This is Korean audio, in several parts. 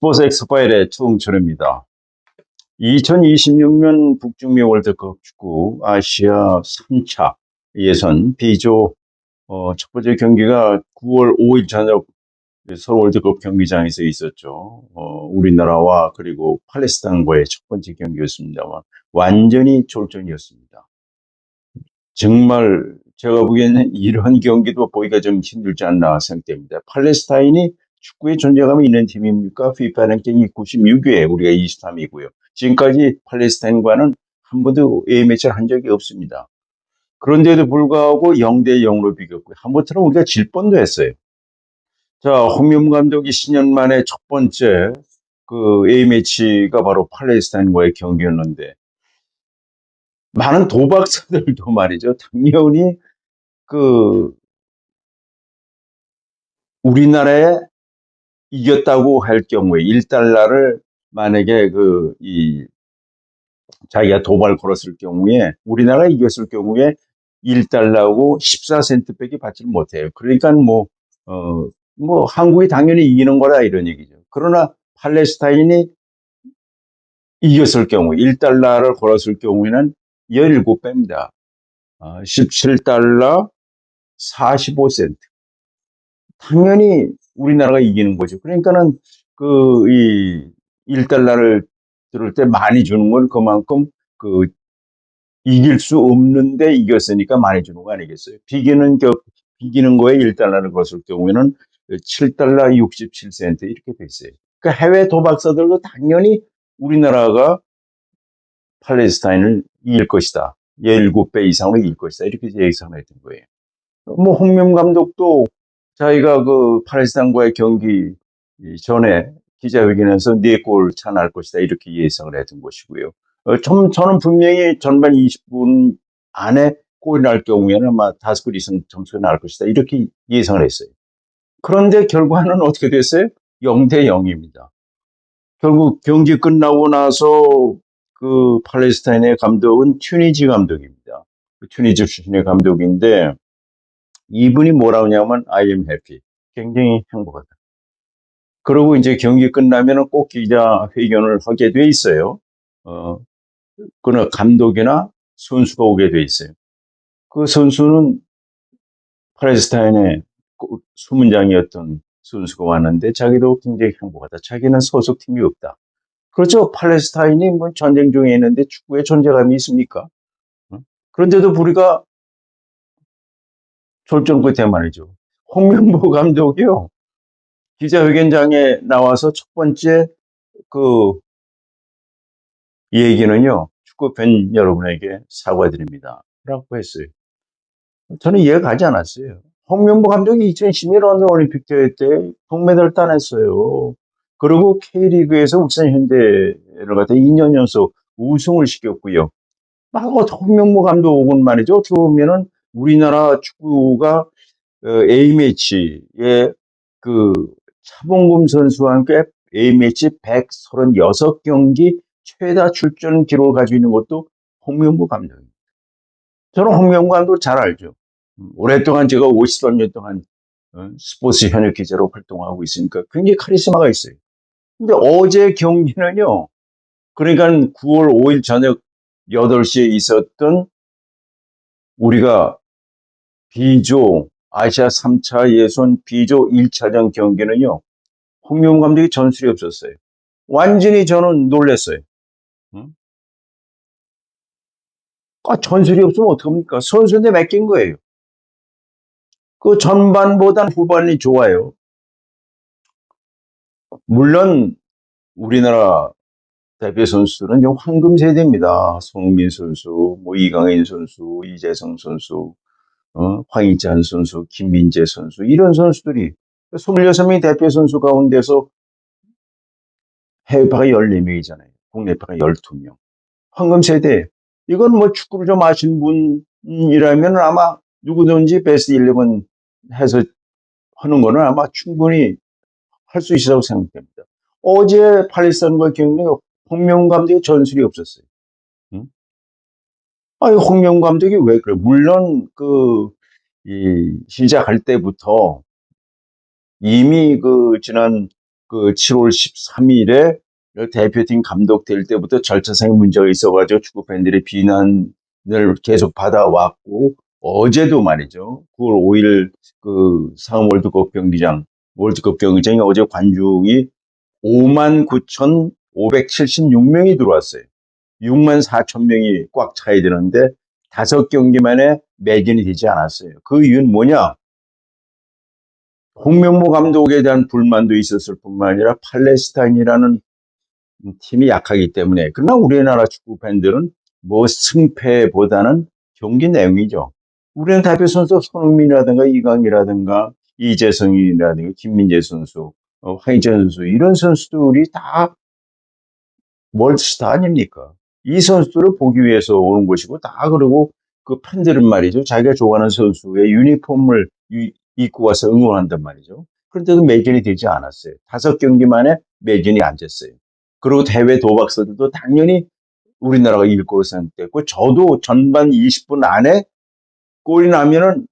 스포츠 엑스파일의 최홍철입니다. 2026년 북중미 월드컵 축구 아시아 3차 예선 B조 첫 번째 경기가 9월 5일 저녁 서울 월드컵 경기장에서 있었죠. 우리나라와 그리고 팔레스타인과의 첫 번째 경기였습니다만 완전히 졸전이었습니다. 정말 제가 보기에는 이런 경기도 보기가 좀 힘들지 않나 생각됩니다. 팔레스타인이 축구에 존재감이 있는 팀입니까? FIFA 랭킹이 96위에 우리가 23위고요. 지금까지 팔레스타인과는 한 번도 A매치를 한 적이 없습니다. 그런데도 불구하고 0대 0으로 비겼고요. 한번처럼 우리가 질 뻔도 했어요. 자, 홍명보 감독이 10년 만에 첫 번째 그 A매치가 바로 팔레스타인과의 경기였는데 많은 도박사들도 말이죠. 당연히 그 우리나라에 이겼다고 할 경우에 1달러를 만약에 자기가 도발 걸었을 경우에 우리나라가 이겼을 경우에 1달러고 14센트밖에 받지 못해요. 그러니까 한국이 당연히 이기는 거라 이런 얘기죠. 그러나 팔레스타인이 이겼을 경우 1달러를 걸었을 경우에는 17배입니다. 17달러 45센트. 당연히 우리나라가 이기는 거죠. 그러니까는 이 1달러를 들을 때 많이 주는 건 그만큼 이길 수 없는데 이겼으니까 많이 주는 거 아니겠어요? 비기는 거에 1달러를 걸었을 경우에는 7달러 67센트 이렇게 돼 있어요. 그러니까 해외 도박사들도 당연히 우리나라가 팔레스타인을 이길 것이다. 17배 이상으로 이길 것이다. 이렇게 예상을 했던 거예요. 홍명 감독도 자기가 그 팔레스타인과의 경기 전에 기자회견에서 4골 차 날 것이다 이렇게 예상을 했던 것이고요. 저는 분명히 전반 20분 안에 골이 날 경우에는 아마 5골 이상 점수가 날 것이다 이렇게 예상을 했어요. 그런데 결과는 어떻게 됐어요? 0대 0입니다. 결국 경기 끝나고 나서 그 팔레스타인의 감독은 튜니지 감독입니다. 튜니지 출신의 감독인데 이분이 뭐라고 하냐면 I am happy. 굉장히 행복하다. 그러고 이제 경기 끝나면 꼭 기자회견을 하게 돼 있어요. 그러나 감독이나 선수가 오게 돼 있어요. 그 선수는 팔레스타인의 수문장이었던 선수가 왔는데 자기도 굉장히 행복하다. 자기는 소속팀이 없다. 그렇죠. 팔레스타인이 뭐 전쟁 중에 있는데 축구에 존재감이 있습니까? 그런데도 우리가 졸전 끝에 말이죠. 홍명보 감독이요. 기자회견장에 나와서 첫 번째 그 얘기는요. 축구팬 여러분에게 사과드립니다. 라고 했어요. 저는 이해가 가지 않았어요. 홍명보 감독이 2012년 런던 올림픽 대회 때 동메달을 따냈어요. 그리고 K리그에서 울산 현대를 갖다 2년 연속 우승을 시켰고요. 막 홍명보 감독은 말이죠. 어떻게 보면은 우리나라 축구가 A매치에 그 차범근 선수와 함께 A매치 136경기 최다 출전 기록을 가지고 있는 것도 홍명보 감독입니다. 저는 홍명보 감독을 잘 알죠. 오랫동안 제가 53년 동안 스포츠 현역 기자로 활동하고 있으니까 굉장히 카리스마가 있어요. 근데 어제 경기는요. 그러니까 9월 5일 저녁 8시에 있었던 우리가 B조 아시아 3차 예선 B조 1차전 경기는요. 홍명보 감독이 전술이 없었어요. 완전히 저는 놀랐어요. 전술이 없으면 어떡합니까? 선수인데 맡긴 거예요. 그 전반보단 후반이 좋아요. 물론 우리나라 대표 선수들은 좀 황금 세대입니다. 손흥민 선수, 이강인 선수, 이재성 선수, 황희찬 선수, 김민재 선수 이런 선수들이 26명의 대표 선수 가운데서 해외파가 14명이잖아요. 국내파가 12명. 황금 세대. 이건 축구를 좀 아시는 분이라면 아마 누구든지 베스트 11 해서 하는 거는 아마 충분히 할 수 있다고 생각됩니다. 어제 팔레스타인과 경기는 홍명보 감독의 전술이 없었어요. 응? 홍명보 감독이 왜 그래? 물론 시작할 때부터 이미 지난 그 7월 13일에 대표팀 감독 될 때부터 절차상의 문제가 있어가지고 축구 팬들의 비난을 계속 받아왔고, 어제도 말이죠. 9월 5일 그 상암 월드컵 경기장에 어제 관중이 59,576명이 들어왔어요. 6만 4천 명이 꽉 차야 되는데 5경기 만에 매진이 되지 않았어요. 그 이유는 뭐냐? 홍명보 감독에 대한 불만도 있었을 뿐만 아니라 팔레스타인이라는 팀이 약하기 때문에. 그러나 우리나라 축구 팬들은 뭐 승패보다는 경기 내용이죠. 우리는 대표 선수 손흥민이라든가 이강이라든가 이재성이라든가 김민재 선수, 황희찬 선수 이런 선수들이 다 월스타 아닙니까? 이 선수들을 보기 위해서 오는 것이고 다 그러고 그 팬들은 말이죠. 자기가 좋아하는 선수의 유니폼을 입고 와서 응원한단 말이죠. 그런데도 매진이 되지 않았어요. 5경기 만에 매진이 안 됐어요. 그리고 해외 도박서들도 당연히 우리나라가 이길 거로 생각됐고 저도 전반 20분 안에 골이 나면은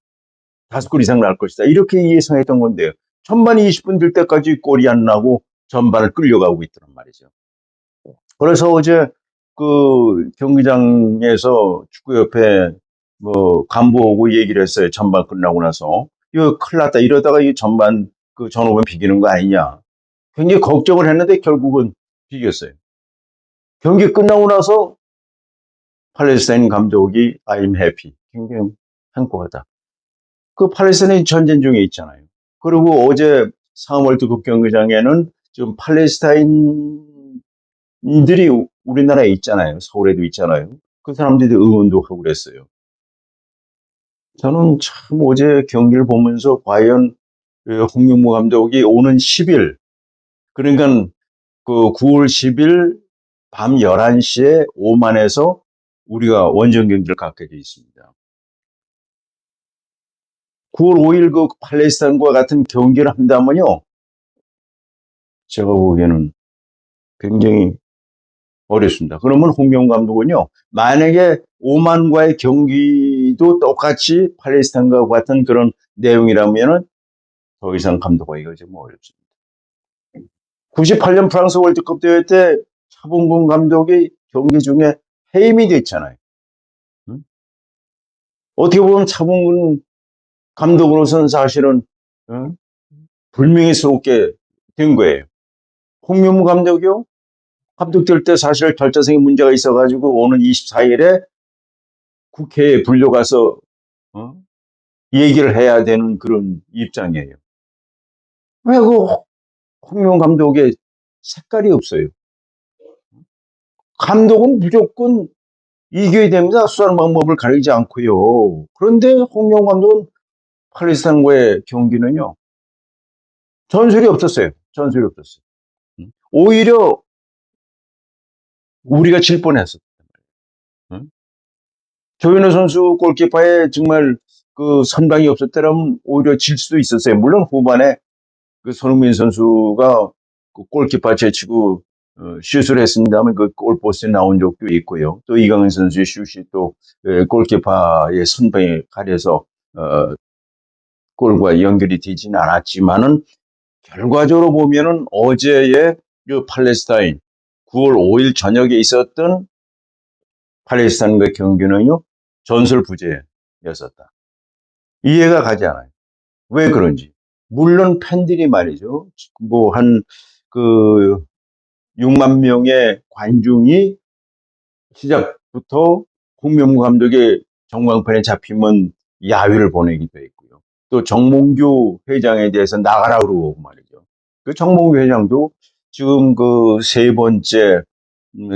5골 이상 날 것이다. 이렇게 예상했던 건데요. 전반 20분 될 때까지 골이 안 나고 전반을 끌려가고 있더란 말이죠. 그래서 어제 그 경기장에서 축구협회 뭐 간부 오고 얘기를 했어요. 전반 끝나고 나서. 이거 큰일 났다. 이러다가 이 전반 그 전후반 비기는 거 아니냐. 굉장히 걱정을 했는데 결국은 비겼어요. 경기 끝나고 나서 팔레스타인 감독이 I'm happy. 굉장히 행복하다. 그 팔레스타인이 전쟁 중에 있잖아요. 그리고 어제 상암 월드컵 경기장에는 지금 팔레스타인 이들이 우리나라에 있잖아요. 서울에도 있잖아요. 그 사람들이 응원도 하고 그랬어요. 저는 참 어제 경기를 보면서 과연 홍명보 감독이 오는 10일, 그러니까 그 9월 10일 밤 11시에 오만에서 우리가 원정 경기를 갖게 돼 있습니다. 9월 5일 그 팔레스타인과 같은 경기를 한다면요. 제가 보기에는 굉장히 어렵습니다. 그러면 홍명보 감독은요, 만약에 오만과의 경기도 똑같이 팔레스타인과 같은 그런 내용이라면은 더 이상 감독하기가 좀 어렵습니다. 98년 프랑스 월드컵 대회 때 차범근 감독이 경기 중에 해임이 됐잖아요. 응? 어떻게 보면 차범근 감독으로서는 사실은 불명예스럽게 된 거예요. 홍명보 감독이요? 감독 될 때 사실 결자성의 문제가 있어가지고 오는 24일에 국회에 불려가서 어? 얘기를 해야 되는 그런 입장이에요. 왜 그 홍명 감독의 색깔이 없어요? 감독은 무조건 이겨야 됩니다. 수사하는 방법을 가리지 않고요. 그런데 홍명 감독은 팔레스타인과의 경기는요. 전술이 없었어요. 전술이 없었어요. 오히려 우리가 질 뻔했어. 조현우 선수 골키퍼에 정말 그 선방이 없었더라면 오히려 질 수도 있었어요. 물론 후반에 그 손흥민 선수가 그 골키퍼 제치고 슛을 했습니다만 그 골포스트에 나온 적도 있고요. 또 이강인 선수의 슛이 또 골키퍼의 선방에 가려서 골과 연결이 되지는 않았지만은 결과적으로 보면은 어제의 그 팔레스타인 9월 5일 저녁에 있었던 팔레스타인과의 경기는요 전설부재였었다. 이해가 가지 않아요. 왜 그런지. 물론 팬들이 말이죠. 뭐 한 그 6만 명의 관중이 시작부터 홍명보 감독의 전광판에 잡히면 야유를 보내기도 했고요. 또 정몽규 회장에 대해서 나가라 그러고 말이죠. 그 정몽규 회장도 지금 그 3번째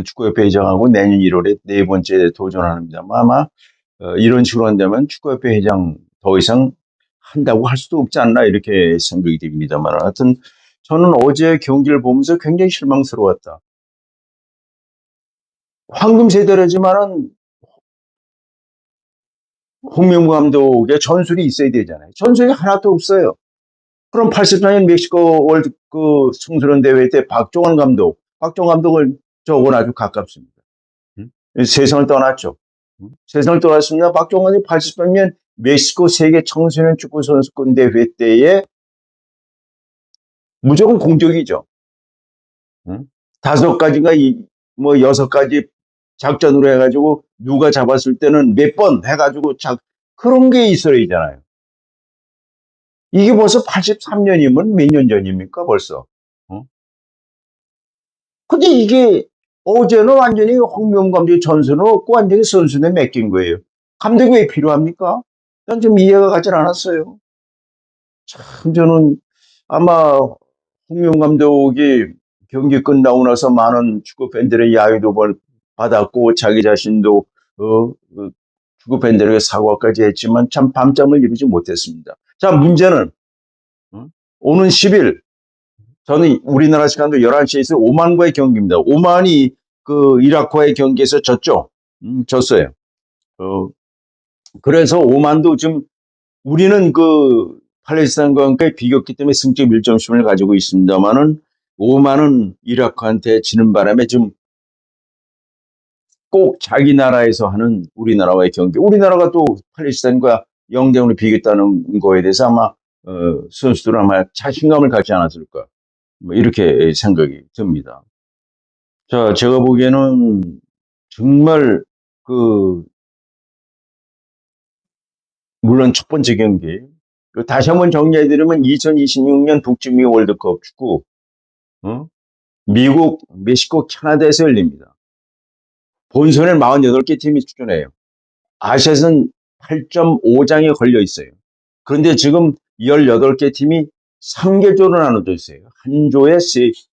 축구협회 회장하고 내년 1월에 4번째 도전합니다만 아마 이런 식으로 한다면 축구협회 회장 더 이상 한다고 할 수도 없지 않나 이렇게 생각이 됩니다만 하여튼 저는 어제 경기를 보면서 굉장히 실망스러웠다. 황금 세대라지만은 홍명보 감독의 전술이 있어야 되잖아요. 전술이 하나도 없어요. 그럼 84년 멕시코 월드 그 청소년 대회 때 박종환 감독을 저건 아주 가깝습니다. 세상을 떠났죠. 세상을 떠났습니다. 박종환이 83년 멕시코 세계 청소년 축구 선수권 대회 때에 무조건 공격이죠. 응? 다섯 가지가 뭐 여섯 가지 작전으로 해가지고 누가 잡았을 때는 몇 번 해가지고 그런 게 있어야잖아요. 이게 벌써 83년이면 몇 년 전입니까 벌써? 어? 근데 이게 어제는 완전히 홍명보 감독이 전선을 얻고 완전히 선수에 맡긴 거예요. 감독이 왜 필요합니까? 난 좀 이해가 가질 않았어요. 참 저는 아마 홍명 감독이 경기 끝나고 나서 많은 축구 팬들의 야유도 받았고 자기 자신도 축구 팬들에게 사과까지 했지만 참 밤잠을 이루지 못했습니다. 자, 문제는 오는 10일 저는 우리나라 시간도 11시에 있을 오만과의 경기입니다. 오만이 그 이라크와의 경기에서 졌죠. 졌어요. 어, 그래서 오만도 지금 우리는 그 팔레스타인과 함께 비겼기 때문에 승점 1점씩을 가지고 있습니다만은 오만은 이라크한테 지는 바람에 지금 꼭 자기 나라에서 하는 우리나라와의 경기, 우리나라가 또 팔레스타인과 0대0으로 비겼다는 거에 대해서 아마 선수들은 아마 자신감을 갖지 않았을까 뭐 이렇게 생각이 듭니다. 자, 제가 보기에는 정말 그 물론 첫 번째 경기 다시 한번 정리해드리면 2026년 북중미 월드컵 축구 어? 미국, 멕시코, 캐나다에서 열립니다. 본선에 48개 팀이 출전해요. 아시아에서는 8.5장에 걸려 있어요. 그런데 지금 18개 팀이 3개조로 나눠져 있어요. 한 조에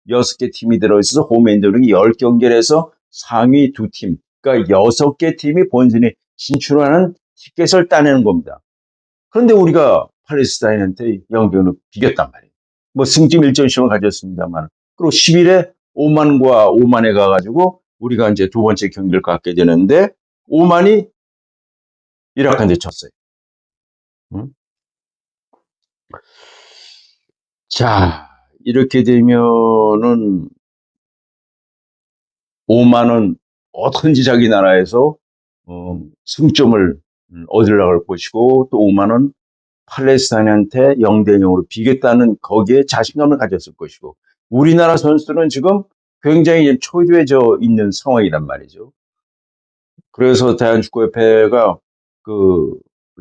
6개 팀이 들어있어서 홈앤드링이 10경기를 해서 상위 2팀, 그러니까 6개 팀이 본선에 진출하는 티켓을 따내는 겁니다. 그런데 우리가 팔레스타인한테 0대0으로 비겼단 말이에요. 뭐 승점 1점씩을 가졌습니다만. 그리고 10일에 오만과 오만에 가가지고 우리가 이제 두 번째 경기를 갖게 되는데 오만이 이라크한테 쳤어요. 응? 자, 이렇게 되면은 오만은 어떤지 자기 나라에서 승점을 얻으려고 할 것이고 또 오만은 팔레스타인한테 0대0으로 비겼다는 거기에 자신감을 가졌을 것이고 우리나라 선수들은 지금 굉장히 초조해져 있는 상황이란 말이죠. 그래서 대한축구협회가 그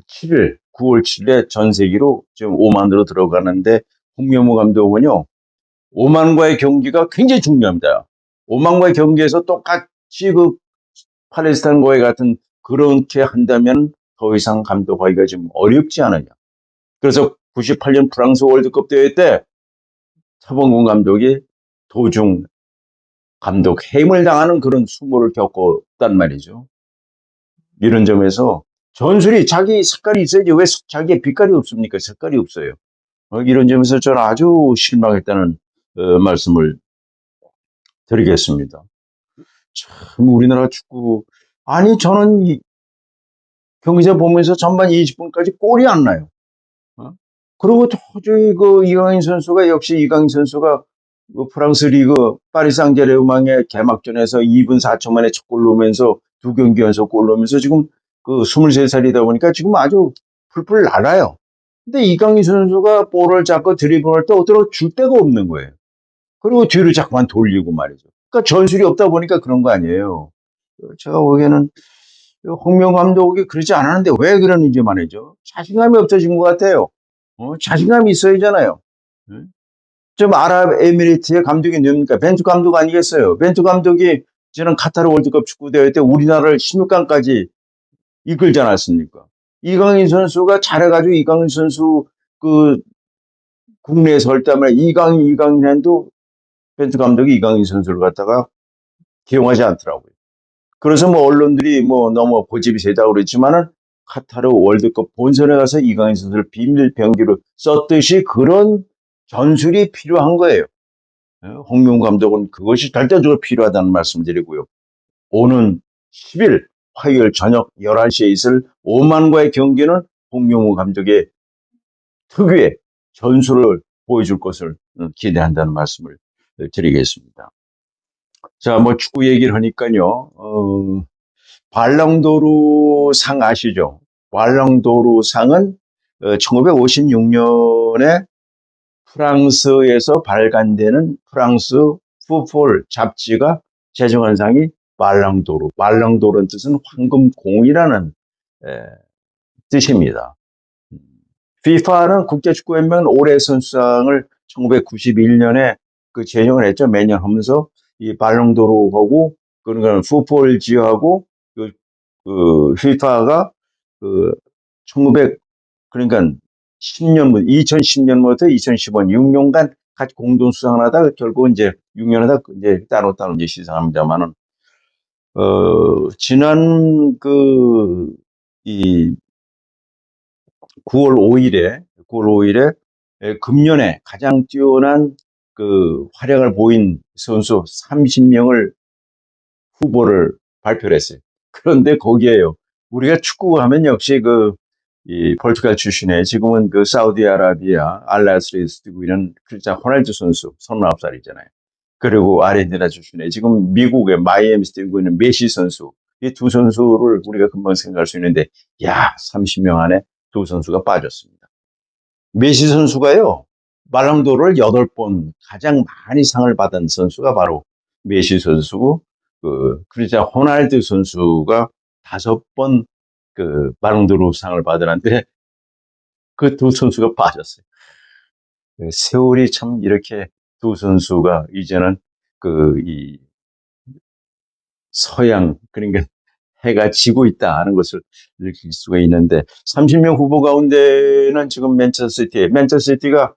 7일, 9월 7일에 전 세계로 지금 오만으로 들어가는데 홍명보 감독은요, 오만과의 경기가 굉장히 중요합니다. 오만과의 경기에서 똑같이 그 팔레스타인과의 같은 그렇게 한다면 더 이상 감독하기가 좀 어렵지 않느냐. 그래서 98년 프랑스 월드컵 대회 때 차범근 감독이 도중 감독 해임을 당하는 그런 수모를 겪었단 말이죠. 이런 점에서 전술이 자기 색깔이 있어야지 왜 자기의 빛깔이 없습니까? 색깔이 없어요. 이런 점에서 저는 아주 실망했다는 말씀을 드리겠습니다. 참 우리나라 축구 아니 저는 경기장 보면서 전반 20분까지 골이 안 나요. 어? 그리고 도저히 그 이강인 선수가 역시 이강인 선수가 그 프랑스 리그 파리 상제르맹의 개막전에서 2분 4초 만에 첫 골 넣으면서 두 경기 연속 골 넣으면서 지금 그 23살이다 보니까 지금 아주 풀풀 날아요. 근데 이강인 선수가 볼을 잡고 드리블할 때 어디로 줄 데가 없는 거예요. 그리고 뒤를 자꾸만 돌리고 말이죠. 그러니까 전술이 없다 보니까 그런 거 아니에요. 제가 보기에는 홍명 감독이 그러지 않았는데 왜 그러는지 말이죠. 자신감이 없어진 것 같아요. 자신감이 있어야잖아요. 응? 좀 아랍에미리트의 감독이 누굽니까? 벤투 감독 아니겠어요? 벤투 감독이 저는 카타르 월드컵 축구 대회 때 우리나라를 16강까지 이끌지 않았습니까? 이강인 선수가 잘해가지고 이강인 선수 그 국내에서 할 때면 이강인 해도 벤투 감독이 이강인 선수를 갖다가 기용하지 않더라고요. 그래서 뭐 언론들이 뭐 너무 고집이 세다고 그랬지만은 카타르 월드컵 본선에 가서 이강인 선수를 비밀 병기로 썼듯이 그런 전술이 필요한 거예요. 홍명보 감독은 그것이 절대적으로 필요하다는 말씀드리고요. 오는 10일 화요일 저녁 11시에 있을 오만과의 경기는 홍명보 감독의 특유의 전술을 보여줄 것을 기대한다는 말씀을 드리겠습니다. 자, 뭐 축구 얘기를 하니까요. 발랑도르 상 아시죠? 발랑도르 상은 1956년에 프랑스에서 발간되는 프랑스 풋볼 잡지가 제정한 상이 발랑도르. 발랑도르는 뜻은 황금공이라는 에, 뜻입니다. FIFA는 국제축구연맹은 올해 선수상을 1991년에 그 제정을 했죠. 매년 하면서 이 발롱도르하고 그런 거는 풋볼지하고 그 FIFA가 그 1900 그러니까 10년부터 2010년부터 2015년 6년간 같이 공동 수상을 하다가 결국 이제 6년 하다 이제 따로 이제 시상합니다만은 지난 이 9월 5일에 금년에 가장 뛰어난 그 활약을 보인 선수 30명을 후보를 발표를 했어요. 그런데 거기에요. 우리가 축구 하면 역시 이 포르투갈 출신의 지금은 그 사우디아라비아 알라스리에서 뛰고 있는 크리스티아노 호날두 선수 39살이잖아요. 그리고 아르헨티나 출신의 지금 미국의 마이애미에서 뛰고 있는 메시 선수 이 두 선수를 우리가 금방 생각할 수 있는데 야 30명 안에 두 선수가 빠졌습니다. 메시 선수가요 발롱도르를 8번 가장 많이 상을 받은 선수가 바로 메시 선수고 그 크리스티아노 호날두 선수가 5번 그 발롱도르 상을 받으는데 그 두 선수가 빠졌어요. 세월이 참 이렇게 두 선수가 이제는 이 서양 그러니까 해가 지고 있다는 것을 느낄 수가 있는데 30명 후보 가운데는 지금 맨체스터시티가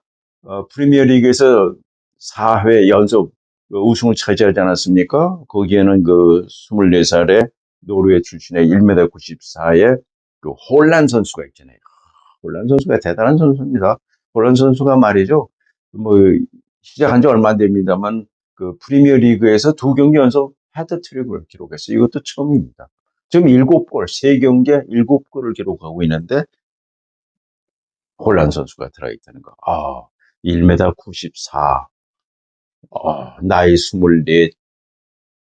프리미어리그에서 4회 연속 우승을 차지하지 않았습니까? 거기에는 그 24살의 노르웨이 출신의 1m 94의 그 홀란 선수가 있잖아요. 홀란 선수가 대단한 선수입니다. 홀란 선수가 말이죠. 뭐 시작한 지 얼마 안 됩니다만 그 프리미어 리그에서 2경기 연속 해트트릭을 기록했어요. 이것도 처음입니다. 지금 7골, 3경기에 7골을 기록하고 있는데 홀란 선수가 들어있다는 거. 1m 94, 나이 24,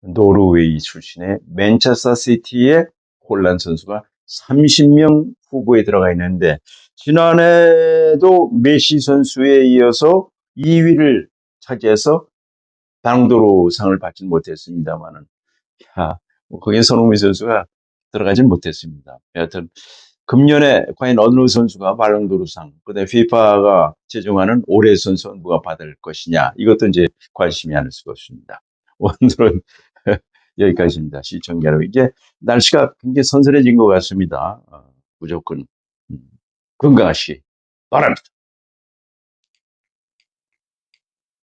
노르웨이 출신의 맨체스터 시티의 홀란 선수가 30명 후보에 들어가 있는데 지난해도 메시 선수에 이어서 2위를 차지해서 방도로 상을 받지는 못했습니다만은 거기에 손흥민 선수가 들어가진 못했습니다. 여하튼 금년에 과연 어느 선수가 발롱도르상, 그다음에 FIFA가 제정하는 올해 선수는 누가 받을 것이냐 이것도 이제 관심이 않을 수가 없습니다. 오늘은 여기까지입니다. 시청자 여러분 이제 날씨가 굉장히 선선해진 것 같습니다. 무조건 건강하시기 바랍니다.